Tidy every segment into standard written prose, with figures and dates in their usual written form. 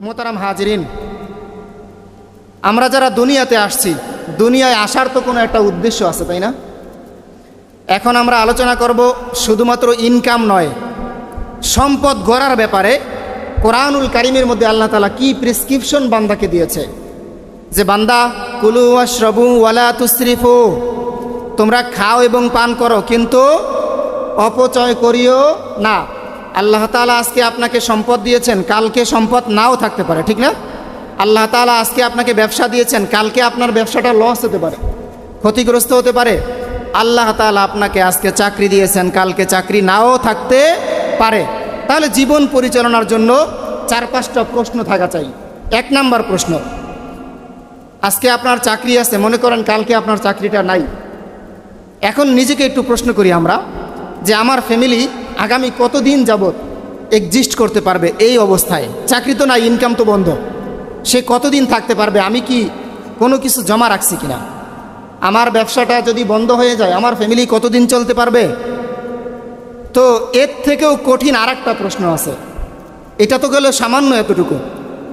মোহতারাম হাজিরিন, আমরা যারা দুনিয়াতে আসছি, দুনিয়ায় আসার তো কোনো একটা উদ্দেশ্য আছে, তাই না? এখন আমরা আলোচনা করব শুধুমাত্র ইনকাম নয়, সম্পদ গড়ার ব্যাপারে। কোরআনুল কারীমের মধ্যে আল্লাহ তাআলা কি প্রেসক্রিপশন বান্দাকে দিয়েছে, যে বান্দা কুলু ওয়াশরাবু ওয়ালা তুসরিফু, তোমরা খাও এবং পান করো কিন্তু অপচয় করিও না। আল্লাহ তাআলা আজকে আপনাকে সম্পদ দিয়েছেন, কালকে সম্পদ নাও থাকতে পারে, ঠিক না? আল্লাহ তাআলা আজকে আপনাকে ব্যবসা দিয়েছেন, কালকে আপনার ব্যবসাটা লস হতে পারে, ক্ষতিগ্রস্ত হতে পারে। আল্লাহ তাআলা আপনাকে আজকে চাকরি দিয়েছেন, কালকে চাকরি নাও থাকতে পারে। তাহলে জীবন পরিচালনার জন্য 4-5টা প্রশ্ন থাকা চাই। 1 নাম্বার প্রশ্ন, আজকে আপনার চাকরি আছে, মনে করেন কালকে আপনার চাকরিটা নাই। এখন নিজেকে একটু প্রশ্ন করি আমরা, যে আমার ফ্যামিলি আগামী কতদিন যাবত এক্সিস্ট করতে পারবে এই অবস্থায়? চাকরি তো নাই, ইনকাম তো বন্ধ, সে কতদিন থাকতে পারবে? আমি কি কোনো কিছু জমা রাখছি কিনা? আমার ব্যবসাটা যদি বন্ধ হয়ে যায়, আমার ফ্যামিলি কতদিন চলতে পারবে? তো এর থেকেও কঠিন আরেকটা প্রশ্ন আছে। এটা তো গেল সামান্য এতটুকু,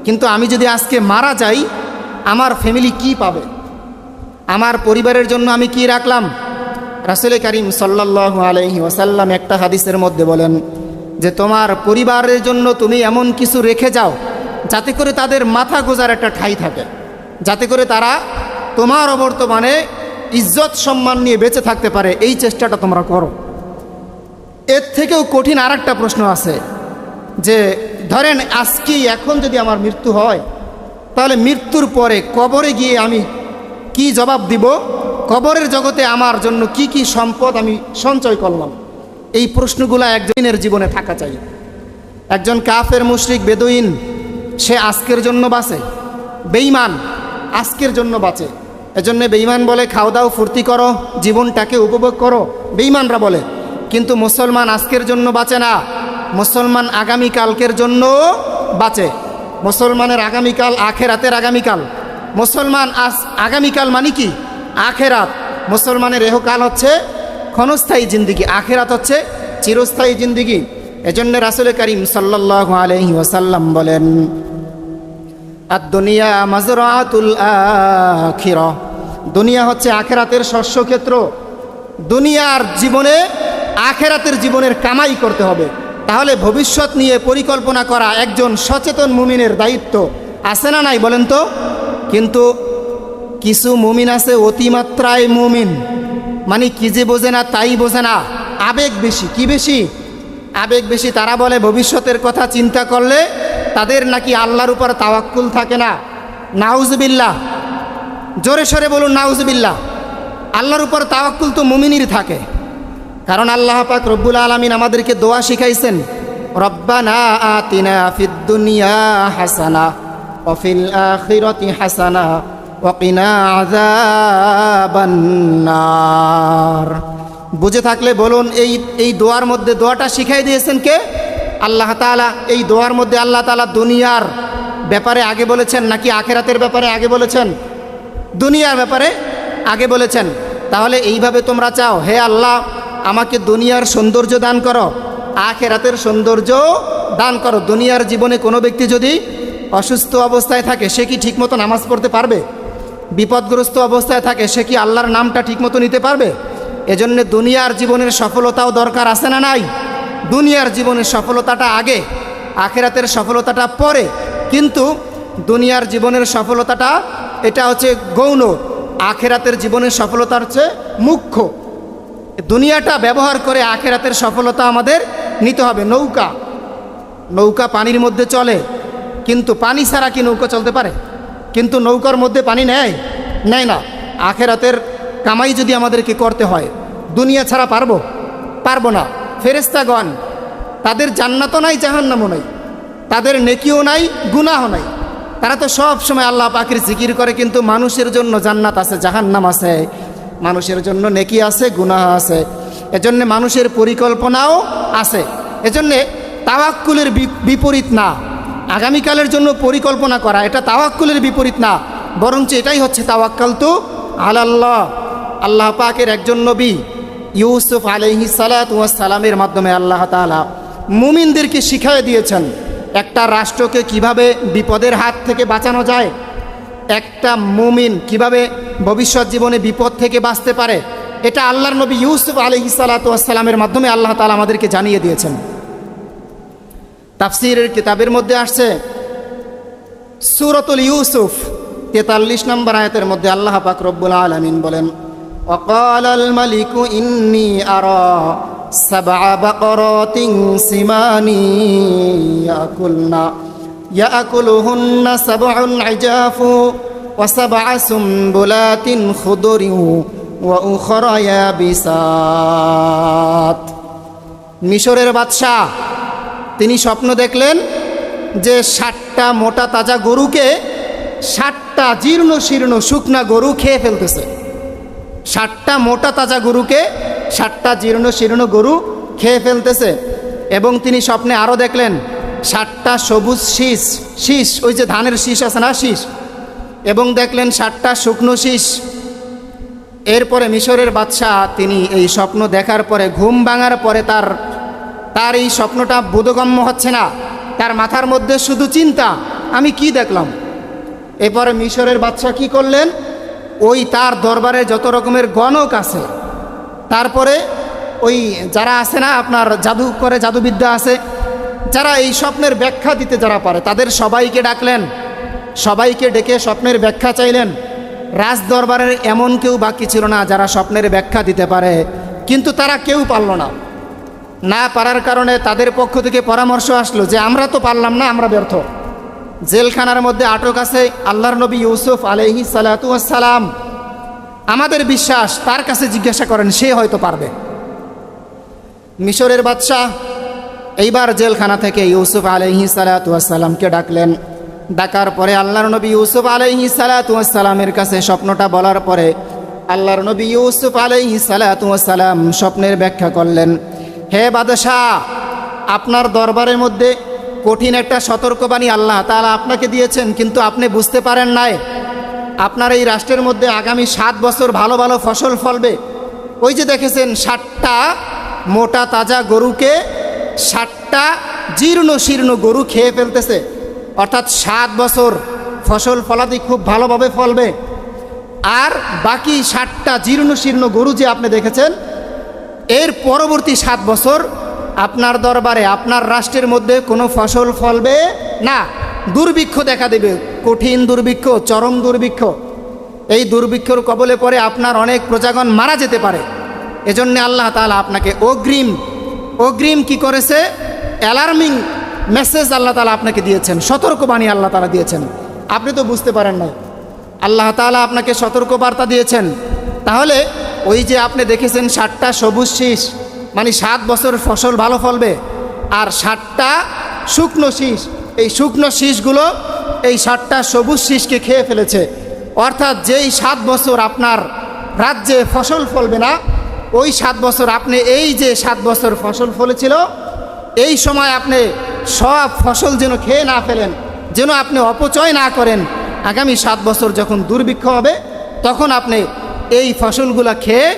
কিন্তু আমি যদি আজকে মারা যাই, আমার ফ্যামিলি কি পাবে? আমার পরিবারের জন্য আমি কি রাখলাম? রাসূল কারীম সাল্লাল্লাহু আলাইহি ওয়াসাল্লাম একটা হাদিসের মধ্যে বলেন যে তোমার পরিবারের জন্য তুমি এমন কিছু রেখে যাও যাতে করে তাদের মাথা গোজার একটা ঠাঁই থাকে, যাতে করে তারা তোমার অবর্তমানে ইজ্জত সম্মান নিয়ে বেঁচে থাকতে পারে। এই চেষ্টাটা তোমরা করো। এর থেকেও কঠিন আরেকটা প্রশ্ন আছে, যে ধরেন আজকেই এখন যদি আমার মৃত্যু হয়, তাহলে মৃত্যুর পরে কবরে গিয়ে আমি কি জবাব দিব? কবরের জগতে আমার জন্য কি কি সম্পদ আমি সঞ্চয় করলাম? এই প্রশ্নগুলো একজনের জীবনে থাকা চাই। একজন কাফের মুশরিক বেদুইন, সে আজকের জন্য বাঁচে, বেঈমান আজকের জন্য বাঁচে। এজন্য বেঈমান বলে খাও দাও ফুর্তি করো, জীবনটাকে উপভোগ করো, বেঈমানরা বলে। কিন্তু মুসলমান আজকের জন্য বাঁচে না, মুসলমান আগামীকালকের জন্য বাঁচে। মুসলমানের আগামীকাল আখেরাতের আগামীকাল। মুসলমান আগামীকাল মানে কি? আখেরাত। মুসলমানের এহকাল হচ্ছে ক্ষণস্থায়ী জিন্দিগি, আখেরাত হচ্ছে চিরস্থায়ী জিন্দিগি। এজন্য রাসূল কারীম সাল্লাল্লাহু আলাইহি ওয়াসাল্লাম বলেন, আদ-দুনিয়া মাজরাআতুল আখিরাহ, দুনিয়া হচ্ছে আখেরাতের শস্যক্ষেত্র। দুনিয়ার জীবনে আখেরাতের জীবনের কামাই করতে হবে। তাহলে ভবিষ্যৎ নিয়ে পরিকল্পনা করা একজন সচেতন মুমিনের দায়িত্ব, আছে না নাই বলেন তো? কিন্তু কিছু মুমিন আছে অতিমাত্রায় মুমিন, মানে কি যে বোঝে না তাই বোঝে না, আবেগ বেশি। কি বেশি? আবেগ বেশি। তারা বলে ভবিষ্যতের কথা চিন্তা করলে তাদের নাকি আল্লাহর উপর তাওয়াক্কুল থাকে না। নাউজুবিল্লাহ, জোরে সরে বলুন নাউজুবিল্লাহ। আল্লাহর উপর তাওয়াক্কুল তো মুমিনের থাকে, কারণ আল্লাহ পাক রব্বুল আলামিন আমাদেরকে দোয়া শিখাইছেন, রব্বানা আতিনা ফিদ দুনিয়া হাসানা ওয়া ফিল আখিরাতি হাসানা ওয়া কিনা আযাবান নার। বুঝে থাকলে বলুন, এই দোয়ার মধ্যে দোয়াটা শিখাই দিয়েছেন কে? আল্লাহ তাআলা। এই দোয়ার মধ্যে আল্লাহ তাআলা দুনিয়ার ব্যাপারে আগে বলেছেন নাকি আখেরাতের ব্যাপারে আগে বলেছেন? দুনিয়ার ব্যাপারে আগে বলেছেন। তাহলে এইভাবে তোমরা চাও, হে আল্লাহ আমাকে দুনিয়ার সৌন্দর্য দান করো, আখেরাতের সৌন্দর্য দান করো। দুনিয়ার জীবনে কোনো ব্যক্তি যদি অসুস্থ অবস্থায় থাকে, সে কি ঠিকমতো নামাজ পড়তে পারবে? বিপদগ্রস্ত অবস্থায় থাকে, সে কি আল্লাহর নামটা ঠিকমতো নিতে পারবে? এজন্য দুনিয়ার জীবনের সফলতাও দরকার, আছে না নাই? দুনিয়ার জীবনের সফলতাটা আগে, আখেরাতের সফলতাটা পরে। কিন্তু দুনিয়ার জীবনের সফলতাটা এটা হচ্ছে গৌণ, আখেরাতের জীবনের সফলতা হচ্ছে মুখ্য। দুনিয়াটা ব্যবহার করে আখেরাতের সফলতা আমাদের নিতে হবে। নৌকা পানির মধ্যে চলে, কিন্তু পানি ছাড়া কি নৌকা চলতে পারে? কিন্তু নৌকার মধ্যে পানি নেয় না। আখেরাতের কামাই যদি আমাদেরকে করতে হয়, দুনিয়া ছাড়া পারবো না। ফেরেশতাগণ, তাদের জান্নাতও নাই জাহান্নামও নাই, তাদের নেকিও নাই গুনাহও নাই, তারা তো সব সময় আল্লাহ পাকের জিকির করে। কিন্তু মানুষের জন্য জান্নাত আছে, জাহান্নাম আছে, মানুষের জন্য নেকি আছে, গুনাহ আছে। এজন্য মানুষের পরিকল্পনাও আছে। এজন্যে তাওয়াক্কুলের বিপরীত না, আগামীকালের জন্য পরিকল্পনা করা এটা তাওয়াক্কুলের বিপরীত না, বরঞ্চ এটাই হচ্ছে তাওয়াক্কালতু আলাল্লাহ। আল্লাহ পাকের একজন নবী ইউসুফ আলাইহিস সালাতু ওয়াস সালামের মাধ্যমে আল্লাহ তাআলা মুমিনদেরকে শিখিয়ে দিয়েছেন একটা রাষ্ট্রকে কিভাবে বিপদের হাত থেকে বাঁচানো যায়, একটা মুমিন কিভাবে ভবিষ্যৎ জীবনে বিপদ থেকে বাঁচতে পারে, এটা আল্লাহর নবী ইউসুফ আলাইহিস সালাতু ওয়াস সালামের মাধ্যমে আল্লাহ তাআলা আমাদেরকে জানিয়ে দিয়েছেন। তাফসীরের কিতাবের মধ্যে আসছে সূরাতুল ইউসুফ 43 নম্বর আয়াতের মধ্যে আল্লাহ পাক রব্বুল আলামিন বলেন, ওয়াকালাল মালিকু ইন্নী আরা সাবআ বাকরাতিন সিমানি ইয়াকুলুহুন্না সাবউন ইজাফু ওয়া সাবআ সুমবুলাতিন খুদুরিন ওয়া উখরা ইয়াবিসাত। মিশরের বাদশাহ তিনি স্বপ্ন দেখলেন যে 60টা মোটা তাজা গরুকে 60টা জীর্ণ শীর্ণ শুকনা গরু খেয়ে ফেলতেছে। 60টা মোটা তাজা গরুকে 60টা জীর্ণ শীর্ণ গরু খেয়ে ফেলতেছে। এবং তিনি স্বপ্নে আরও দেখলেন 60টা সবুজ শীষ, ওই যে ধানের শীষ আছে না, শীষ, এবং দেখলেন 60টা শুকনো শীষ। এরপরে মিশরের বাদশাহ তিনি এই স্বপ্ন দেখার পরে, ঘুম ভাঙার পরে তার এই স্বপ্নটা বোধগম্য হচ্ছে না, তার মাথার মধ্যে শুধু চিন্তা, আমি কি দেখলাম। এরপরে মিশরের বাদশাহ কি করলেন, ওই তার দরবারে যত রকমের গণক আছে, তারপরে ওই যারা আছে না আপনার জাদু করে, জাদুবিদ্যা আছে, যারা এই স্বপ্নের ব্যাখ্যা দিতে যারা পারে, তাদের সবাইকে ডাকলেন, সবাইকে ডেকে স্বপ্নের ব্যাখ্যা চাইলেন। রাজ দরবারের এমন কেউ বাকি ছিল না যারা স্বপ্নের ব্যাখ্যা দিতে পারে, কিন্তু তারা কেউ পারল না পারার কারণে তাদের পক্ষ থেকে পরামর্শ আসলো যে আমরা তো পারলাম না, আমরা ব্যর্থ। জেলখানার মধ্যে আটক আছে আল্লাহর নবী ইউসুফ আলাইহিস সালাতু ওয়াস সালাম, আমাদের বিশ্বাস তার কাছে জিজ্ঞাসা করেন, সে হয়তো পারবে। মিশরের বাদশাহ এইবার জেলখানা থেকে ইউসুফ আলাইহিস সালাতু ওয়াস সালামকে ডাকলেন। ডাকার পরে আল্লাহর নবী ইউসুফ আলাইহিস সালাতু ওয়াস সালামের কাছে স্বপ্নটা বলার পরে আল্লাহর নবী ইউসুফ আলাইহিস সালাতু ওয়াস সালাম স্বপ্নের ব্যাখ্যা করলেন। হে বাদশাহ, আপনার দরবারের মধ্যে কঠিন একটা সতর্কবাণী আল্লাহ তাআলা আপনাকে দিয়েছেন, কিন্তু আপনি বুঝতে পারেন নাই। আপনার এই রাষ্ট্রের মধ্যে আগামী 7 বছর ভালো ভালো ফসল ফলবে। ওই যে দেখেছেন 60টা মোটা তাজা গরুকে 60টা জীর্ণ শীর্ণ গরু খেয়ে ফেলতেছে, অর্থাৎ 7 বছর ফসল ফলাদি খুব ভালোভাবে ফলবে। আর বাকি 60টা জীর্ণ শীর্ণ গরু যে আপনি দেখেছেন, এর পরবর্তী 7 বছর আপনার দরবারে আপনার রাষ্ট্রের মধ্যে কোনো ফসল ফলবে না, দুর্ভিক্ষ দেখা দেবে, কঠিন দুর্ভিক্ষ, চরম দুর্ভিক্ষ। এই দুর্ভিক্ষর কবলে পড়ে আপনার অনেক প্রজাগণ মারা যেতে পারে। এজন্য আল্লাহ তাআলা আপনাকে অগ্রিম কি করেছে, অ্যালার্মিং মেসেজ আল্লাহ তাআলা আপনাকে দিয়েছেন, সতর্কবাণী আল্লাহ তাআলা দিয়েছেন। আপনি তো বুঝতে পারেন নাই, আল্লাহ তাআলা আপনাকে সতর্কবার্তা দিয়েছেন। তাহলে ওই যে আপনি দেখেছেন 60টা সবুজ শীষ, মানে 7 বছর ফসল ভালো ফলবে, আর 60টা শুকনো শীষ, এই শুকনো শীষগুলো এই 60টা সবুজ শীষকে খেয়ে ফেলেছে। অর্থাৎ যেই 7 বছর আপনার রাজ্যে ফসল ফলবে না, ওই 7 বছর আপনি এই যে 7 বছর ফসল ফলেছিল, এই সময় আপনি সব ফসল যেন খেয়ে না ফেলেন, যেন আপনি অপচয় না করেন। আগামী 7 বছর যখন দুর্ভিক্ষ হবে, তখন আপনি এই ফসলগুলো খেয়ে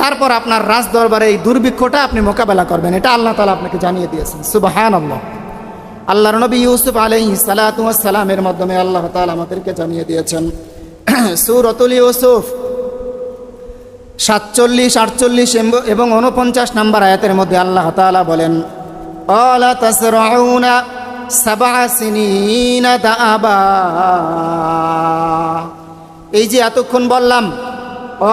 তারপর আপনার রাজ দরবারে এই দুর্ভিক্ষটা আপনি মোকাবেলা করবেন। এটা আল্লাহ তাআলা আপনাকে জানিয়ে দিয়েছেন। সুবহানাল্লাহ। আল্লাহর নবী ইউসুফ আলাইহিস সালাতু ওয়াস সালামের মাধ্যমে আল্লাহ তাআলা আমাদেরকে জানিয়ে দিয়েছেন। সূরাতুল ইউসুফ 47, 48 এবং 49 নম্বর আয়াতের মধ্যে আল্লাহ তাআলা বলেন, আলা তাসরাউনা সাবআ সিনিনা দাআবা। এই যে এতক্ষণ বললাম,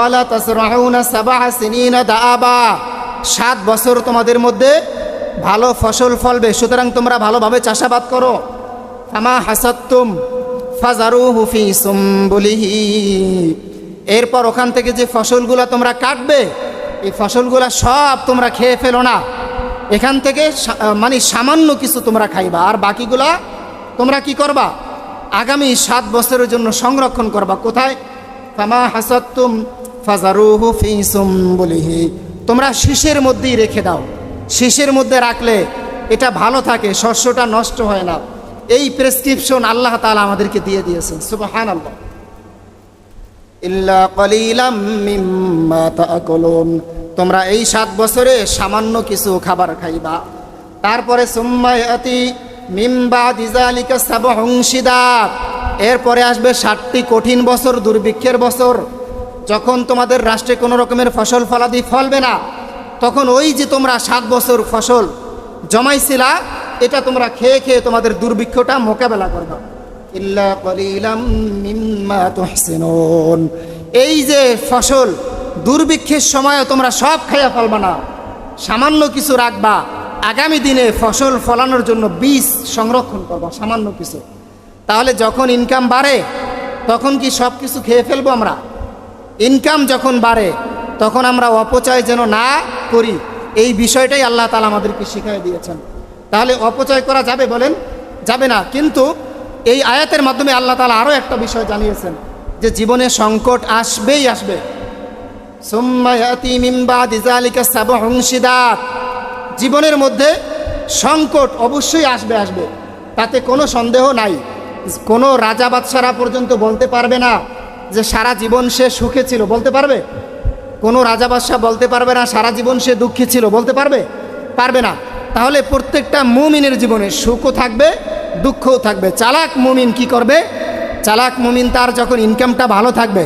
আলা তাসরাউনা সাবআ সিনিনা দাআবা, 7 বছর তোমাদের মধ্যে ভালো ফসল ফলবে, সুতরাং তোমরা ভালোভাবে চাষাবাদ করো। ফামা হাসাদতুম ফাজারুহু ফি সুমবুলিহি। এরপর ওখান থেকে যে ফসলগুলো তোমরা কাটবে, এই ফসলগুলো সব তোমরা খেয়ে ফেলো না। এখান থেকে মানে সামান্য কিছু তোমরা খাইবা, আর বাকিগুলা তোমরা কি করবা, আগামী 7 বছরের জন্য সংরক্ষণ করবা। কোথায়? ফামা হাসাদতুম ফাজারুহু ফি সুমবুলিহি, তোমরা শীষের মধ্যেই রেখে দাও। শীষের মধ্যে রাখলে এটা ভালো থাকে, শস্যটা নষ্ট হয় না। এই প্রেসক্রিপশন আল্লাহ তাআলা আমাদেরকে দিয়ে দিয়েছেন। সুবহানাল্লাহ। ইল্লা কলিলাম মিম্মা তাআকুলুন, তোমরা এই 7 বছরে সামান্য কিছু খাবার খাইবা। তারপরে সুম্মা ইয়াতি মিন বাদি যালিকা সাবউন শিদাদ, এরপরে আসবে 7টি কঠিন বছর, দুর্ভিক্ষের বছর। যখন তোমাদের রাষ্ট্রে কোনো রকমের ফসল ফলাদি ফলবে না, তখন ওই যে তোমরা 7 বছর ফসল জমাইছিলা, এটা তোমরা খেয়ে খেয়ে তোমাদের দুর্ভিক্ষটা মোকাবেলা করবে। ইল্লা কলিলাম মিম্মা তুহসিনুন, এই যে ফসল দুর্ভিক্ষের সময় তোমরা সব খাইয়া ফেলবা না, সামান্য কিছু রাখবা, আগামী দিনে ফসল ফলানোর জন্য বীজ সংরক্ষণ করবা সামান্য কিছু। তাহলে যখন ইনকাম বাড়ে তখন কি সব কিছু খেয়ে ফেলবো আমরা? ইনকাম যখন বাড়ে তখন আমরা অপচয় যেন না করি, এই বিষয়টাই আল্লাহ তাআলা আমাদেরকে শিখিয়ে দিয়েছেন। তাহলে অপচয় করা যাবে বলেন? যাবে না। কিন্তু এই আয়াতের মাধ্যমে আল্লাহ তাআলা আরও একটা বিষয় জানিয়েছেন যে জীবনে সংকট আসবেই আসবে। সুম্মা ইয়াতি মিন বাদি যালিকা সাবউন শিদাদ, জীবনের মধ্যে সংকট অবশ্যই আসবে, তাতে কোনো সন্দেহ নাই। কোনো রাজা বাদশারা পর্যন্ত বলতে পারবে না যে সারা জীবন সে সুখে ছিল, বলতে পারবে? কোনো রাজা বাদশা বলতে পারবে না সারা জীবন সে দুঃখী ছিল, বলতে পারবে? পারবে না। তাহলে প্রত্যেকটা মুমিনের জীবনে সুখও থাকবে, দুঃখও থাকবে। চালাক মুমিন কি করবে? চালাক মুমিন তার যখন ইনকামটা ভালো থাকবে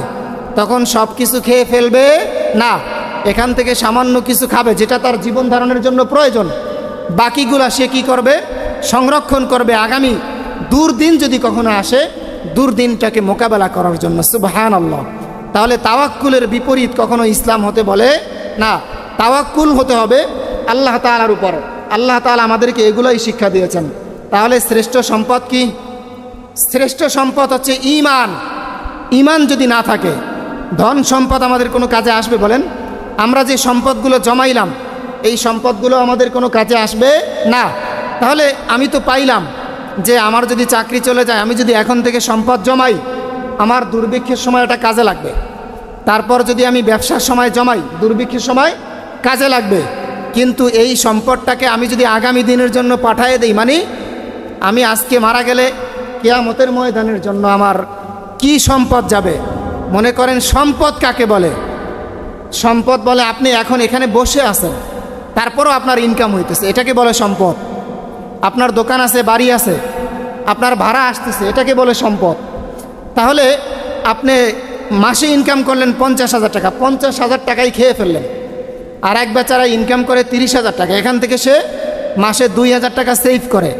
তখন সব কিছু খেয়ে ফেলবে না, এখান থেকে সামান্য কিছু খাবে যেটা তার জীবন ধারণের জন্য প্রয়োজন, বাকিগুলা সে কি করবে? সংরক্ষণ করবে আগামী দুর্দিন যদি কখনো আসে, দুর্দিনটাকে মোকাবেলা করার জন্য। সুবহানাল্লাহ। তাহলে তাওয়াক্কুলের বিপরীত কখনো ইসলাম হতে বলে না, তাওয়াক্কুল হতে হবে আল্লাহ তাআলার উপর। আল্লাহ তাআলা আমাদেরকে এগুলোই শিক্ষা দিয়েছেন। তাহলে শ্রেষ্ঠ সম্পদ কি? শ্রেষ্ঠ সম্পদ হচ্ছে ঈমান। ঈমান যদি না থাকে ধন সম্পদ আমাদের কোনো কাজে আসবে বলেন? আমরা যে সম্পদগুলো জমাইলাম এই সম্পদগুলো আমাদের কোনো কাজে আসবে না। তাহলে আমি তো পাইলাম যে আমার যদি চাকরি চলে যায়, আমি যদি এখন থেকে সম্পদ জমাই, আমার দুর্ভিক্ষের সময় এটা কাজে লাগবে। তারপর যদি আমি ব্যবসার সময় জমাই, দুর্ভিক্ষের সময় কাজে লাগবে। কিন্তু এই সম্পদটাকে আমি যদি আগামী দিনের জন্য পাঠিয়ে দিই, মানে আমি আজকে মারা গেলে কিয়ামতের ময়দানের জন্য আমার কি সম্পদ যাবে? মনে করেন সম্পদ কাকে বলে? সম্পদ বলে আপনি এখন এখানে বসে আছেন, তারপরও আপনার ইনকাম হইতেছে, এটাকে বলে সম্পদ। আপনার দোকান আছে, বাড়ি আছে, আপনার ভাড়া আসতেছে, এটাকে বলে সম্পদ। তাহলে আপনি মাসে ইনকাম করলেন 50,000 টাকা, 50,000 টাকাই খেয়ে ফেললেন। আর এক বেচারা ইনকাম করে 30,000 টাকা, এখান থেকে সে মাসে 2,000 টাকা সেভ করে।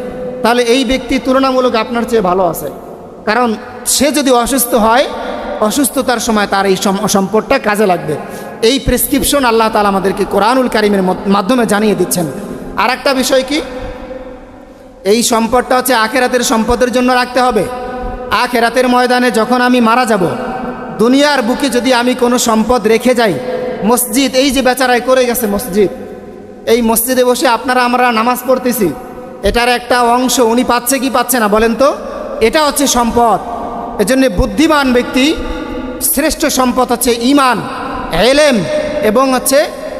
তাহলে এই ব্যক্তি তুলনামূলক আপনার চেয়ে ভালো আছে, কারণ সে যদি অসুস্থ হয়, অসুস্থতার সময় তার এই সম্পদটা কাজে লাগবে। এই প্রেসক্রিপশন আল্লাহ তাআলা আমাদেরকে কোরআনুল কারীমের মাধ্যমে জানিয়ে দিচ্ছেন। আর একটা বিষয় কি? এই সম্পদটা হচ্ছে আখিরাতের সম্পদের জন্য রাখতে হবে। আখিরাতের ময়দানে যখন আমি মারা যাব, দুনিয়ার বুকে যদি আমি কোনো সম্পদ রেখে যাই, মসজিদ, এই যে বেচারায় করে গেছে মসজিদ, এই মসজিদে বসে আমরা নামাজ পড়তেছি, এটার একটা অংশ উনি পাচ্ছে কি পাচ্ছে না বলেন তো? এটা হচ্ছে সম্পদ। এজন্য বুদ্ধিমান ব্যক্তি শ্রেষ্ঠ সম্পদ হচ্ছে ঈমান, ইলম এবং হচ্ছে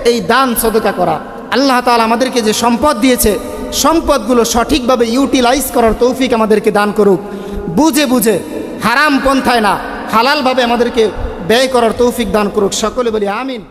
এই দান সদকা করা। আল্লাহ তাআলা আমাদেরকে যে সম্পদ দিয়েছে, সম্পদগুলো সঠিকভাবে ইউটিলাইজ করার তৌফিক আমাদেরকে দান করুক। বুঝে বুঝে হারাম পন্থায় না, হালালভাবে আমাদেরকে ব্যয় করার তৌফিক দান করুক। সকলে বলি আমিন।